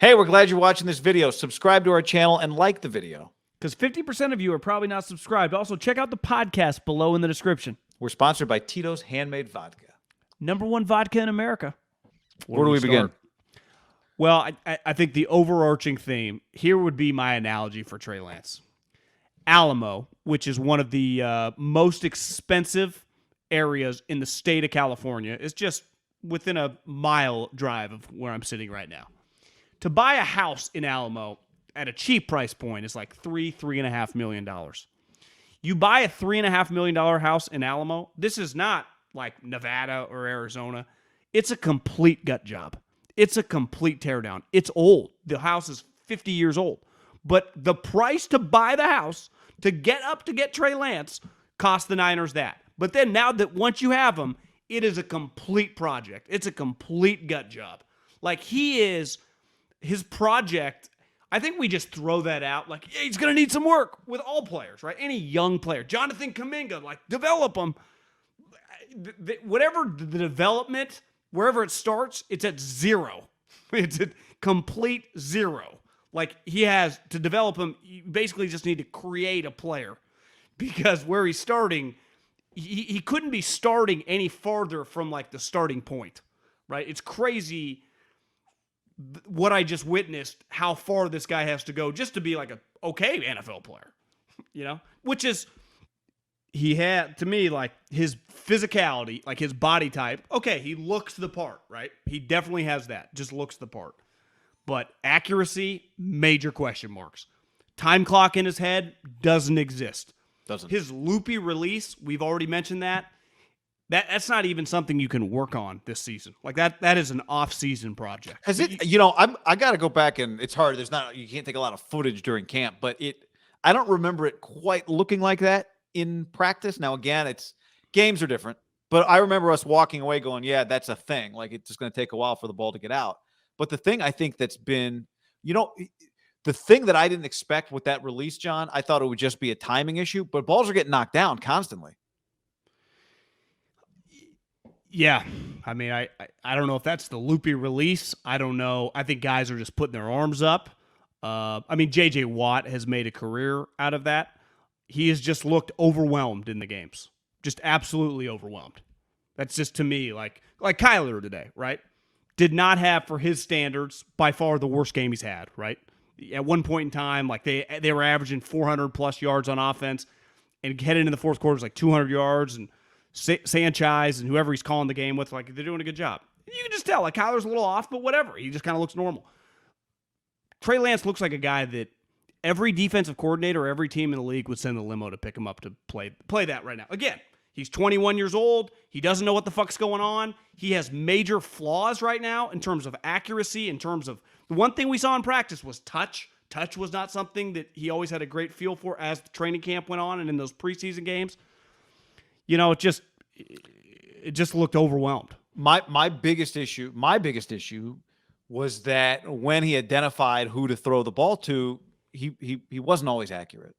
Hey, we're glad you're watching this video. Subscribe to our channel and like the video. Because 50% of you are probably not subscribed. Also, check out the podcast below in the description. We're sponsored by Tito's Handmade Vodka. #1 vodka in America. Where do we begin? Well, I think the overarching theme here would be my analogy for Trey Lance. Alamo, which is one of the most expensive areas in the state of California, is just within a mile drive of where I'm sitting right now. To buy a house in Alamo at a cheap price point is like $3.5 million. You buy a $3.5 million house in Alamo, this is not like Nevada or Arizona. It's a complete gut job. It's a complete teardown. It's old. The house is 50 years old. But the price to buy the house, to get Trey Lance, cost the Niners that. But then now that once you have him, it is a complete project. It's a complete gut job. Like his project, I think we just throw that out like, yeah, he's going to need some work with all players, right? Any young player. Jonathan Kuminga, like, develop him. Whatever the development, wherever it starts, it's at zero. It's at complete zero. Like, he has to develop him, you basically just need to create a player. Because where he's starting, he couldn't be starting any farther from, like, the starting point, right? It's crazy what I just witnessed, how far this guy has to go just to be like a okay NFL player, you know, which is, he had, to me, like his physicality, like his body type. Okay. He looks the part, right? He definitely has that, just looks the part, but accuracy, major question marks. Time clock in his head doesn't exist. His loopy release, we've already mentioned that. That's not even something you can work on this season. Like that is an off-season project. Has it? I got to go back, and it's hard. You can't take a lot of footage during camp, but I don't remember it quite looking like that in practice. Now, again, games are different, but I remember us walking away going, "Yeah, that's a thing. Like it's just going to take a while for the ball to get out." But the thing I think that's been, the thing that I didn't expect with that release, John, I thought it would just be a timing issue, but balls are getting knocked down constantly. Yeah. I mean, I don't know if that's the loopy release. I don't know. I think guys are just putting their arms up. I mean, J.J. Watt has made a career out of that. He has just looked overwhelmed in the games. Just absolutely overwhelmed. That's just, to me, like Kyler today, right? Did not have, for his standards, by far the worst game he's had, right? At one point in time, like they were averaging 400-plus yards on offense, and heading into the fourth quarter, it was like 200 yards, and Sanchez and whoever he's calling the game with, like, they're doing a good job. You can just tell, like, Kyler's a little off, but whatever. He just kind of looks normal. Trey Lance looks like a guy that every defensive coordinator or every team in the league would send a limo to pick him up to play that right now. Again, he's 21 years old. He doesn't know what the fuck's going on. He has major flaws right now in terms of accuracy, in terms of the one thing we saw in practice was touch. Touch was not something that he always had a great feel for as the training camp went on and in those preseason games. It just looked overwhelmed. My biggest issue was that when he identified who to throw the ball to, he wasn't always accurate.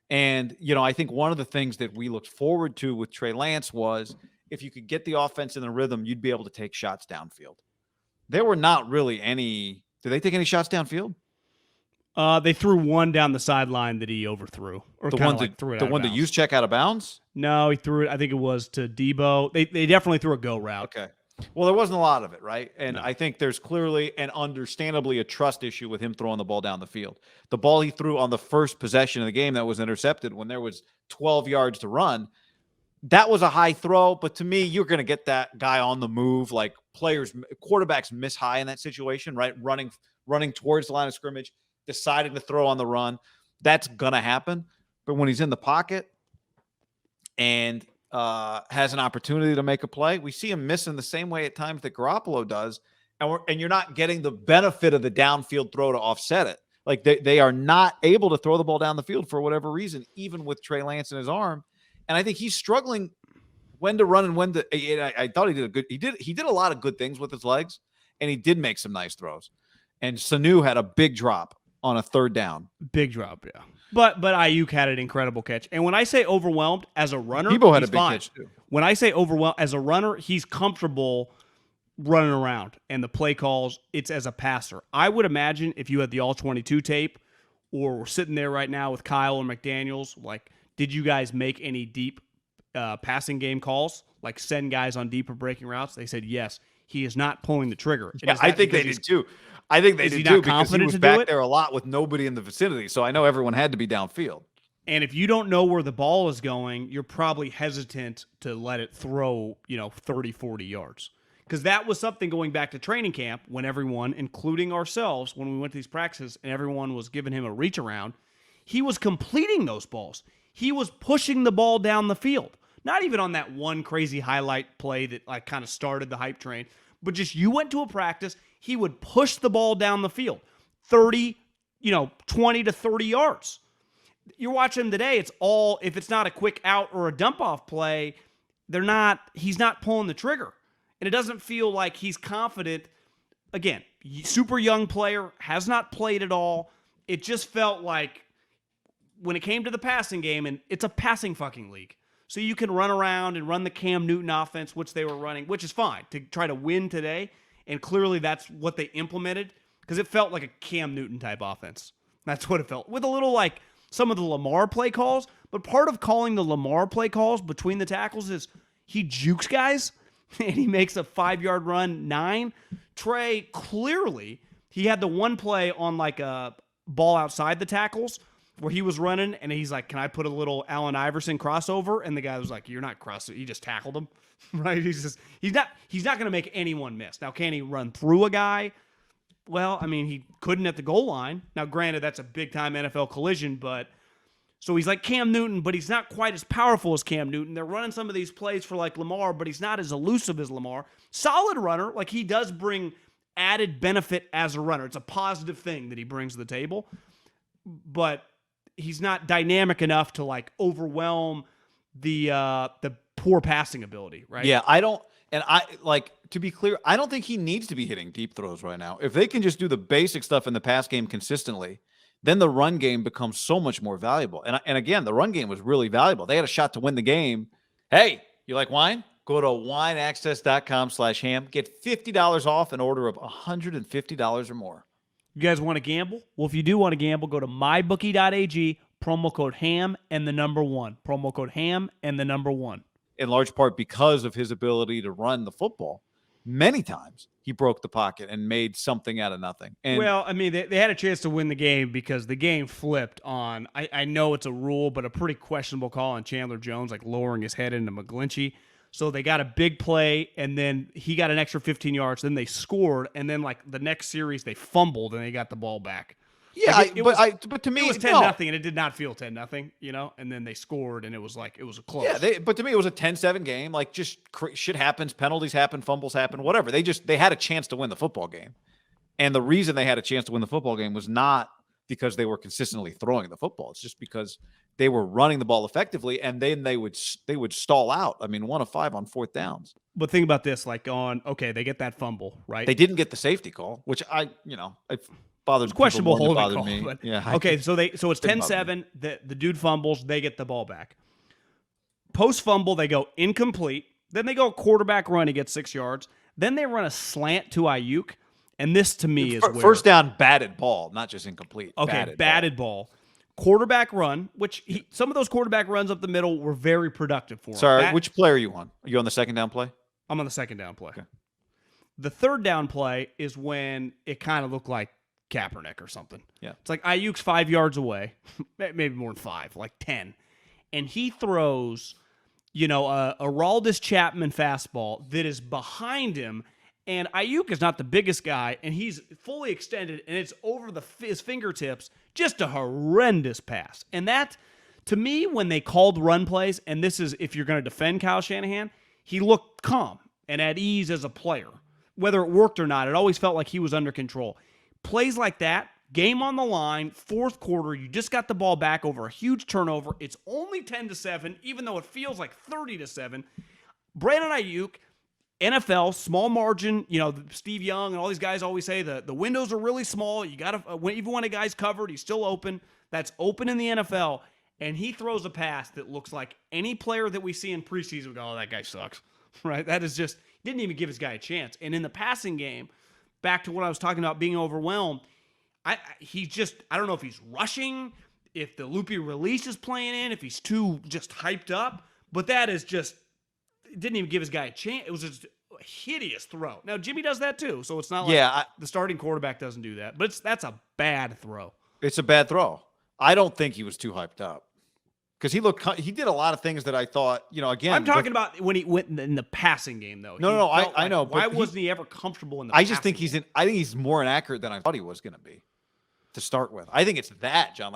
And, I think one of the things that we looked forward to with Trey Lance was if you could get the offense in the rhythm, you'd be able to take shots downfield. There were not really any. Did they take any shots downfield? They threw one down the sideline that he overthrew, or the one that threw it. The one that used check out of bounds. No, he threw it. I think it was to Debo. They definitely threw a go route. Okay. Well, there wasn't a lot of it, right? And no. I think there's clearly and understandably a trust issue with him throwing the ball down the field. The ball he threw on the first possession of the game that was intercepted when there was 12 yards to run, that was a high throw. But to me, you're going to get that guy on the move. Like quarterbacks miss high in that situation, right? Running towards the line of scrimmage, deciding to throw on the run. That's going to happen. But when he's in the pocket and has an opportunity to make a play, we see him miss in the same way at times that Garoppolo does. And you're not getting the benefit of the downfield throw to offset it. Like they are not able to throw the ball down the field for whatever reason, even with Trey Lance in his arm. And I think he's struggling when to run and when to. I thought he did a good. He did a lot of good things with his legs, and he did make some nice throws. And Sanu had a big drop on a third down. Big drop, yeah. But Ayuk had an incredible catch. And when I say overwhelmed as a runner, Debo had a big catch too. When I say overwhelmed as a runner, he's comfortable running around and the play calls, it's as a passer. I would imagine if you had the all-22 tape or we're sitting there right now with Kyle and McDaniels, like, did you guys make any deep passing game calls, like send guys on deeper breaking routes? They said yes. He is not pulling the trigger. Yeah, I think they did too. I think they did too because he was back there a lot with nobody in the vicinity. So I know everyone had to be downfield. And if you don't know where the ball is going, you're probably hesitant to let it throw, 30, 40 yards. Because that was something going back to training camp when everyone, including ourselves, when we went to these practices and everyone was giving him a reach around, he was completing those balls. He was pushing the ball down the field. Not even on that one crazy highlight play that like kind of started the hype train, but just you went to a practice, he would push the ball down the field, 30, 20 to 30 yards. You're watching him today, it's all, if it's not a quick out or a dump off play, he's not pulling the trigger. And it doesn't feel like he's confident. Again, super young player, has not played at all. It just felt like when it came to the passing game, and it's a passing fucking league. So you can run around and run the Cam Newton offense, which they were running, which is fine to try to win today. And clearly that's what they implemented because it felt like a Cam Newton type offense. That's what it felt. With a little like some of the Lamar play calls. But part of calling the Lamar play calls between the tackles is he jukes guys and he makes a 5-yard run 9. Trey, clearly, he had the one play on like a ball outside the tackles where he was running, and he's like, can I put a little Allen Iverson crossover? And the guy was like, you're not crossing. He just tackled him, right? He's not going to make anyone miss. Now, can he run through a guy? Well, I mean, he couldn't at the goal line. Now, granted, that's a big-time NFL collision, but so he's like Cam Newton, but he's not quite as powerful as Cam Newton. They're running some of these plays for like Lamar, but he's not as elusive as Lamar. Solid runner. Like he does bring added benefit as a runner. It's a positive thing that he brings to the table, but he's not dynamic enough to like overwhelm the poor passing ability, right? Yeah, to be clear, I don't think he needs to be hitting deep throws right now. If they can just do the basic stuff in the pass game consistently, then the run game becomes so much more valuable. And again, the run game was really valuable. They had a shot to win the game. Hey, you like wine? Go to wineaccess.com/ham. Get $50 off an order of $150 or more. You guys want to gamble? Well, if you do want to gamble, go to mybookie.ag, promo code HAM and the number 1. Promo code HAM and the number 1. In large part because of his ability to run the football. Many times he broke the pocket and made something out of nothing. And well, I mean, they had a chance to win the game because the game flipped on, I know it's a rule, but a pretty questionable call on Chandler Jones, like lowering his head into McGlinchey. So they got a big play, and then he got an extra 15 yards. Then they scored, and then like the next series they fumbled, and they got the ball back. Yeah, like but to me it was 10-0, and it did not feel 10-0, and then they scored, and it was close. Yeah, but to me it was a 10-7 game. Like just shit happens, penalties happen, fumbles happen, whatever. They had a chance to win the football game, and the reason they had a chance to win the football game was not because they were consistently throwing the football. It's just because they were running the ball effectively, and then they would stall out. I mean, 1 of 5 on 4th downs. But think about this: they get that fumble, right? They didn't get the safety call, which I bothered. Questionable holding call. Me. But, yeah. Okay, so it's 10-7. The dude fumbles. They get the ball back. Post fumble, they go incomplete. Then they go quarterback run. He gets 6 yards. Then they run a slant to Ayuk. And this to me is where first down, batted ball, not just incomplete. Okay, batted ball. Quarterback run, which some of those quarterback runs up the middle were very productive for him. Sorry, which play are you on? Are you on the second down play? I'm on the second down play. Okay. The third down play is when it kind of looked like Kaepernick or something. Yeah. It's like Ayuk's 5 yards away, maybe more than 5, like 10. And he throws, a Aroldis Chapman fastball that is behind him. And Ayuk is not the biggest guy, and he's fully extended, and it's over his fingertips. Just a horrendous pass. And that, to me, when they called run plays, and this is if you're going to defend Kyle Shanahan, he looked calm and at ease as a player. Whether it worked or not, it always felt like he was under control. Plays like that, game on the line, 4th quarter, you just got the ball back over a huge turnover. It's only 10-7, even though it feels like 30-7. Brandon Ayuk, NFL, small margin, Steve Young and all these guys always say the windows are really small. You got to, even when a guy's covered, he's still open. That's open in the NFL. And he throws a pass that looks like any player that we see in preseason, we go, oh, that guy sucks, right? That is just, Didn't even give his guy a chance. And in the passing game, back to what I was talking about being overwhelmed, I don't know if he's rushing, if the loopy release is playing in, if he's too just hyped up, but that is just, didn't even give his guy a chance. It was just a hideous throw. Now, Jimmy does that too, so it's not like the starting quarterback doesn't do that, but that's a bad throw. It's a bad throw. I don't think he was too hyped up. Because he did a lot of things that I thought, again. I'm talking about when he went in the passing game, though. No, I know. Why wasn't he ever comfortable in the I just think game? I think he's more inaccurate than I thought he was going to be to start with. I think it's that, John.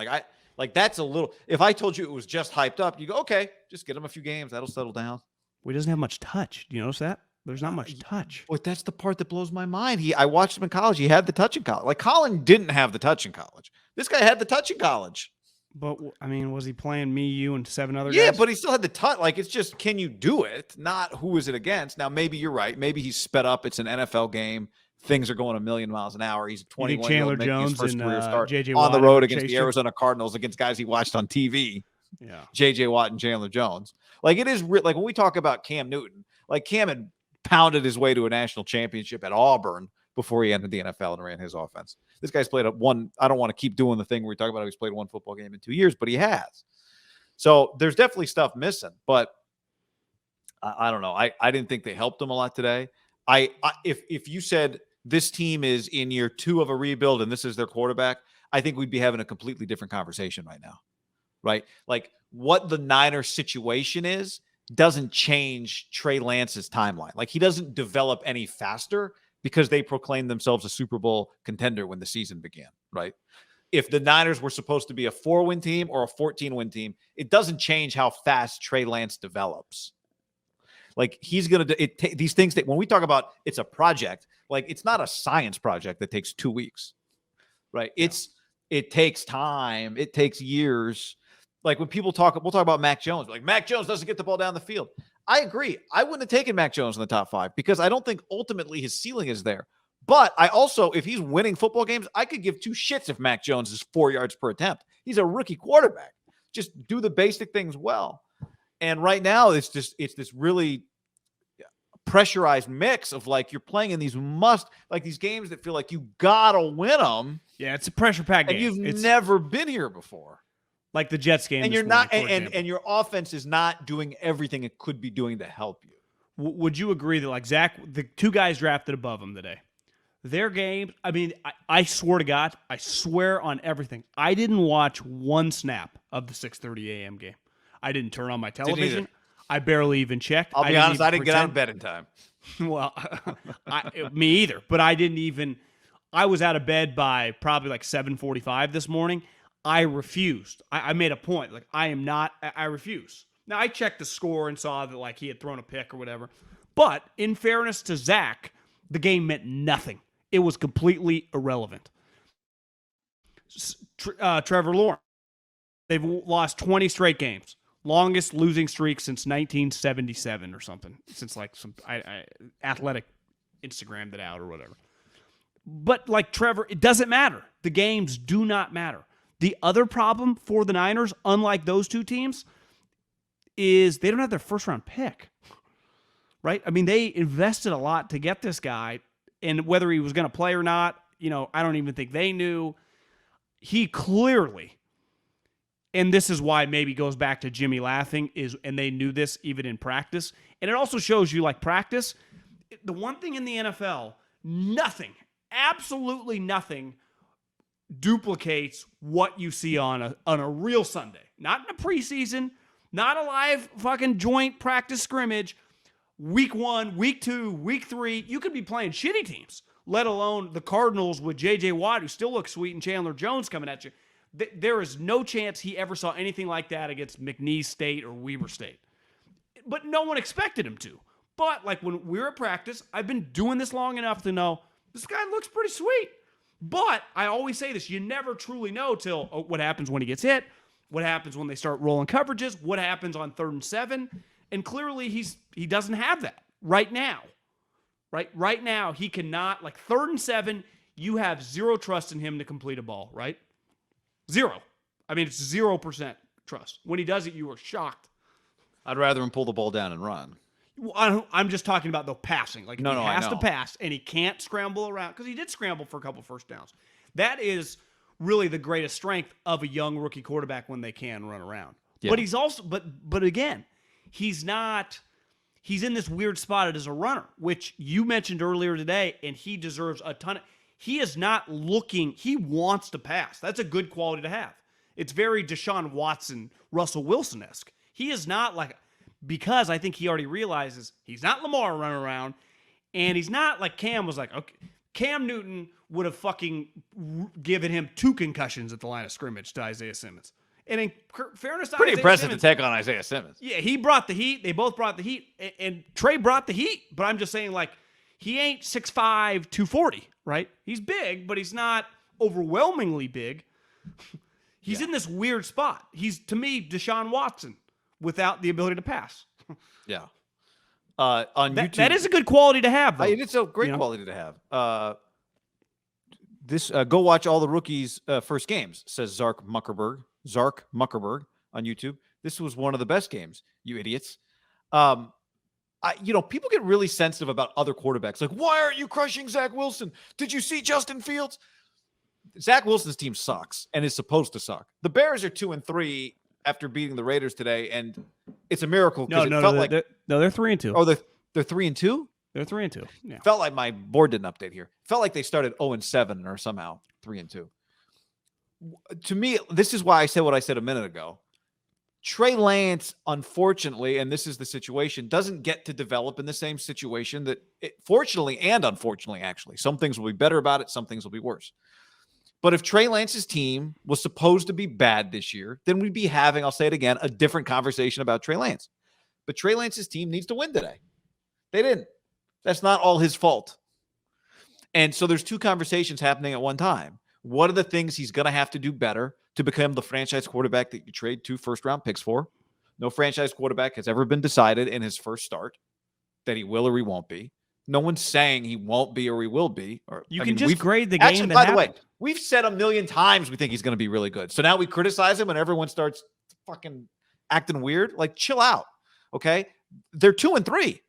That's a little, if I told you it was just hyped up, you go, okay, just get him a few games. That'll settle down. Well, he doesn't have much touch. Do you notice that? There's not much touch. But that's the part that blows my mind. I watched him in college. He had the touch in college. Like Colin didn't have the touch in college. This guy had the touch in college. But, I mean, was he playing me, you, and 7 other guys? Yeah, but he still had the touch. Like, it's just, can you do it? Not who is it against. Now, maybe you're right. Maybe he's sped up. It's an NFL game. Things are going a million miles an hour. He's 21 Chandler making his Jones first and career start J.J. on the Watt road against the chased Arizona Cardinals, against guys he watched on TV. Yeah. J.J. Watt and Chandler Jones. Like, it is like when we talk about Cam Newton, like Cam had pounded his way to a national championship at Auburn before he entered the NFL and ran his offense. This guy's played one. I don't want to keep doing the thing where we talk about he's played one football game in 2 years, but he has. So there's definitely stuff missing, but I don't know. I didn't think they helped him a lot today. If you said this team is in year 2 of a rebuild and this is their quarterback, I think we'd be having a completely different conversation right now, right? Like what the Niners situation is doesn't change Trey Lance's timeline. Like he doesn't develop any faster because they proclaimed themselves a Super Bowl contender when the season began, right? If the Niners were supposed to be a 4-win team or a 14-win team, it doesn't change how fast Trey Lance develops. Like he's going to these things that when we talk about it's a project, like it's not a science project that takes 2 weeks, right? Yeah. It takes time. It takes years. Like when people talk, we'll talk about Mac Jones. Like Mac Jones doesn't get the ball down the field. I agree. I wouldn't have taken Mac Jones in the top 5 because I don't think ultimately his ceiling is there. But I also, if he's winning football games, I could give 2 shits if Mac Jones is 4 yards per attempt. He's a rookie quarterback. Just do the basic things well. And right now, it's this really pressurized mix of like you're playing in these these games that feel like you gotta win them. Yeah, it's a pressure pack game. And you've never been here before. Like the Jets game. And you're not, and your offense is not doing everything it could be doing to help you. Would you agree that like Zach, the 2 guys drafted above him today, their games, I mean, I swear to God, I swear on everything, I didn't watch 1 snap of the 6:30 a.m. game. I didn't turn on my television. I barely even checked. I'll be honest, I didn't get out of bed in time. Well, me either. But I didn't even. I was out of bed by probably like 7:45 this morning. I refused. I made a point. Like I am not. I refuse. Now I checked the score and saw that like he had thrown a pick or whatever. But in fairness to Zach, the game meant nothing. It was completely irrelevant. Trevor Lawrence. They've lost 20 straight games. Longest losing streak since 1977 or something. Since like some athletic Instagrammed it out or whatever. But like Trevor, it doesn't matter. The games do not matter. The other problem for the Niners, unlike those 2 teams, is they don't have their first-round pick. Right? I mean, they invested a lot to get this guy, and whether he was going to play or not, I don't even think they knew. He clearly, and this is why maybe goes back to Jimmy laughing, and they knew this even in practice, and it also shows you, like, practice, the one thing in the NFL, nothing, absolutely nothing duplicates what you see on a real Sunday. Not in a preseason, not a live fucking joint practice scrimmage. Week 1, week 2, week 3, you could be playing shitty teams, let alone the Cardinals with J.J. Watt, who still looks sweet, and Chandler Jones coming at you. There is no chance he ever saw anything like that against McNeese State or Weber State. But no one expected him to. But like when we're at practice, I've been doing this long enough to know this guy looks pretty sweet. But I always say this, you never truly know till what happens when he gets hit, what happens when they start rolling coverages, what happens on 3rd and 7. And clearly he doesn't have that right now. Right now, he cannot, like 3rd and 7, you have 0 trust in him to complete a ball, right? 0. I mean, it's 0% trust. When he does it, you are shocked. I'd rather him pull the ball down and run. I'm just talking about the passing. Like, No, he no, I has to know. pass, and he can't scramble around, because he did scramble for a couple first downs. That is really the greatest strength of a young rookie quarterback when they can run around. Yeah. But he's also, but again, he's not. He's in this weird spot as a runner, which you mentioned earlier today, and he deserves a ton of. He is not looking. He wants to pass. That's a good quality to have. It's very Deshaun Watson, Russell Wilson-esque. He is not like, because I think he already realizes he's not Lamar running around, and he's not like Cam was like, okay, Cam Newton would have fucking given him 2 concussions at the line of scrimmage to Isaiah Simmons. And in fairness to Pretty Isaiah impressive Simmons, to take on Isaiah Simmons. yeah, he brought the heat. They both brought the heat. And Trey brought the heat. But I'm just saying, like, he ain't 6'5", 240, right? He's big, but he's not overwhelmingly big. He's in this weird spot. He's, to me, Deshaun Watson without the ability to pass. Yeah. On YouTube, That is a good quality to have, though. it's a great quality to have. Go watch all the rookies' first games, says Zark Muckerberg on YouTube. This was one of the best games, you idiots. People get really sensitive about other quarterbacks. Like, why aren't you crushing Zach Wilson? Did you see Justin Fields? Zach Wilson's team sucks and is supposed to suck. The Bears are 2-3 after beating the Raiders today, and it's a miracle. They're 3-2. Oh, they're 3-2. They're 3-2. Yeah. Felt like my board didn't update here. Felt like they started 0-7 or somehow 3-2. To me, this is why I said what I said a minute ago. Trey Lance, unfortunately, and this is the situation, doesn't get to develop in the same situation fortunately and unfortunately, actually. Some things will be better about it. Some things will be worse. But if Trey Lance's team was supposed to be bad this year, then we'd be having, I'll say it again, a different conversation about Trey Lance. But Trey Lance's team needs to win today. They didn't. That's not all his fault. And so there's 2 conversations happening at one time. What are the things he's going to have to do better to become the franchise quarterback that you trade 2 first-round picks for? No franchise quarterback has ever been decided in his first start that he will or he won't be. No one's saying he won't be or he will be. You can just grade the game. Actually, by the way, we've said a million times we think he's going to be really good. So now we criticize him and everyone starts fucking acting weird. Like, chill out, okay? They're 2-3.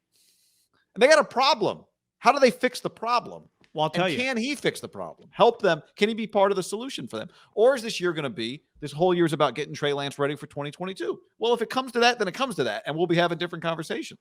And they got a problem. How do they fix the problem? Well, I'll tell you. Can he fix the problem? Help them? Can he be part of the solution for them? Or is this year going to be, this whole year is about getting Trey Lance ready for 2022? Well, if it comes to that, then it comes to that, and we'll be having different conversations.